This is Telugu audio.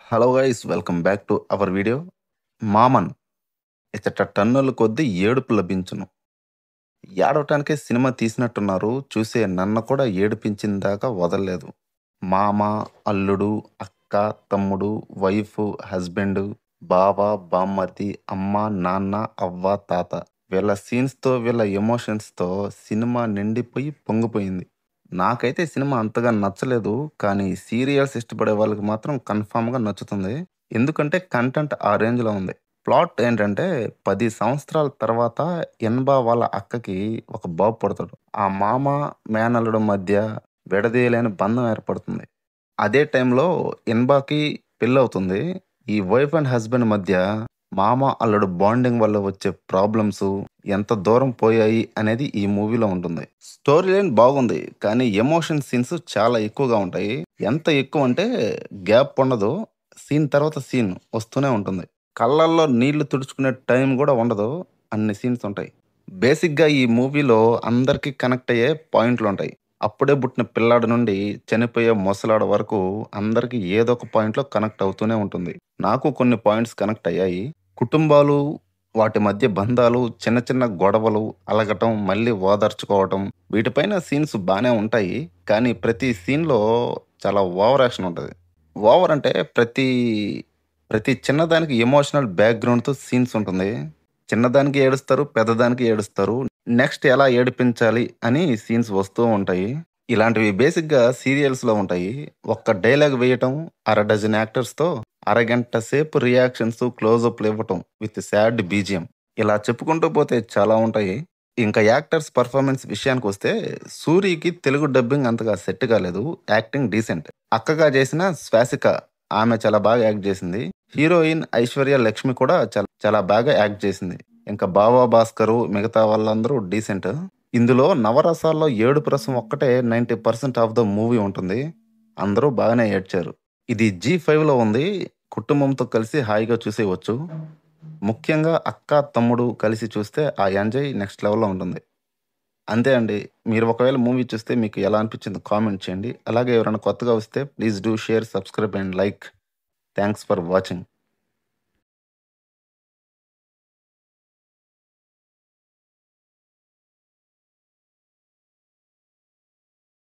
Hello guys, welcome back to our video. Maaman ఇచ్చట టన్నుల కొద్దీ ఏడుపు లభించును. ఏడవటానికే సినిమా తీసినట్టున్నారు. చూసే నన్ను కూడా ఏడిపించిన దాకా వదలలేదు. మామ, అల్లుడు, అక్క, తమ్ముడు, వైఫ్, హస్బెండ్, బావ, బామ్మర్ది, అమ్మ, నాన్న, అవ్వ, తాత, వీళ్ళ సీన్స్తో వీళ్ళ ఎమోషన్స్తో సినిమా నిండిపోయి పొంగిపోయింది. నాకైతే సినిమా అంతగా నచ్చలేదు. కానీ సీరియల్స్ ఇష్టపడే వాళ్ళకి మాత్రం కన్ఫామ్‌గా నచ్చుతుంది. ఎందుకంటే కంటెంట్ ఆ రేంజ్‌లో ఉంది. ప్లాట్ ఏంటంటే 10 సంవత్సరాల తర్వాత ఎన్బా వాళ్ళ అక్కకి ఒక బాబు పుడతాడు. ఆ మామ, మేనల్లుడు మధ్య విడదీయలేని బంధం ఏర్పడుతుంది. అదే టైంలో ఎన్బాకి పెళ్లవుతుంది. ఈ వైఫ్ అండ్ హస్బెండ్ మధ్య మామ, అల్లుడు బాండింగ్ వల్ల వచ్చే ప్రాబ్లమ్స్ ఎంత దూరం పోయాయి అనేది ఈ మూవీలో ఉంటుంది. స్టోరీ లైన్ బాగుంది. కానీ ఎమోషన్ సీన్స్ చాలా ఎక్కువగా ఉంటాయి. ఎంత ఎక్కువ అంటే గ్యాప్ ఉండదు. సీన్ తర్వాత సీన్ వస్తూనే ఉంటుంది. కళ్ళల్లో నీళ్లు తుడుచుకునే టైం కూడా ఉండదు. అన్ని సీన్స్ ఉంటాయి. బేసిక్‌గా ఈ మూవీలో అందరికీ కనెక్ట్ అయ్యే పాయింట్లుంటాయి. అప్పుడే పుట్టిన పిల్లాడి నుండి చనిపోయే ముసలాడి వరకు అందరికి ఏదో ఒక పాయింట్‌లో కనెక్ట్ అవుతూనే ఉంటుంది. నాకు కొన్ని పాయింట్స్ కనెక్ట్ అయ్యాయి. కుటుంబాలు, వాటి మధ్య బంధాలు, చిన్న చిన్న గొడవలు, అలగటం, మళ్ళీ ఓదార్చుకోవటం, వీటిపైన సీన్స్ బానే ఉంటాయి. కానీ ప్రతి సీన్‌లో చాలా ఓవర్ యాక్షన్ ఉంటది. ఓవర్ అంటే ప్రతి చిన్నదానికి ఎమోషనల్ బ్యాక్‌గ్రౌండ్‌తో సీన్స్ ఉంటుంది. చిన్నదానికి ఏడుస్తారు, పెద్దదానికి ఏడుస్తారు. నెక్స్ట్ ఎలా ఏడిపించాలి అని సీన్స్ వస్తూ ఉంటాయి. ఇలాంటివి బేసిక్‌గా సీరియల్స్‌లో ఉంటాయి. ఒక్క డైలాగ్ వేయటం, అర డజన్ యాక్టర్స్‌తో అరగంట సేపు రియాక్షన్స్, క్లోజప్‌లు ఇవ్వటం విత్ సాడ్ బీజీఎం. ఇలా చెప్పుకుంటూ పోతే చాలా ఉంటాయి. ఇంకా యాక్టర్స్ పెర్ఫార్మన్స్ విషయానికొస్తే 'సూరికి' తెలుగు డబ్బింగ్ అంతగా సెట్ కాలేదు. Acting decent. అక్కగా చేసిన 'శ్వాసిక' ఆమె చాలా బాగా యాక్ట్ చేసింది. హీరోయిన్ 'ఐశ్వర్య లక్ష్మి' కూడా చాలా చాలా బాగా యాక్ట్ చేసింది. ఇంకా 'బావ భాస్కరు' మిగతా వాళ్ళందరూ డీసెంట్. ఇందులో నవరసాల్లో ఏడుపు రసం ఒక్కటే 90% ఆఫ్ ద మూవీ ఉంటుంది. అందరూ బాగానే ఏడ్చారు. ఇది జీ5లో ఉంది. కుటుంబంతో కలిసి హాయిగా చూసేయవచ్చు. ముఖ్యంగా అక్క, తమ్ముడు కలిసి చూస్తే ఆ ఎంజాయ్ నెక్స్ట్ లెవెల్‌లో ఉంటుంది. అంతే అండి. మీరు ఒకవేళ మూవీ చూస్తే మీకు ఎలా అనిపించిందో కామెంట్ చేయండి. అలాగే ఎవరైనా కొత్తగా వస్తే please do share, subscribe and like. Thanks for watching.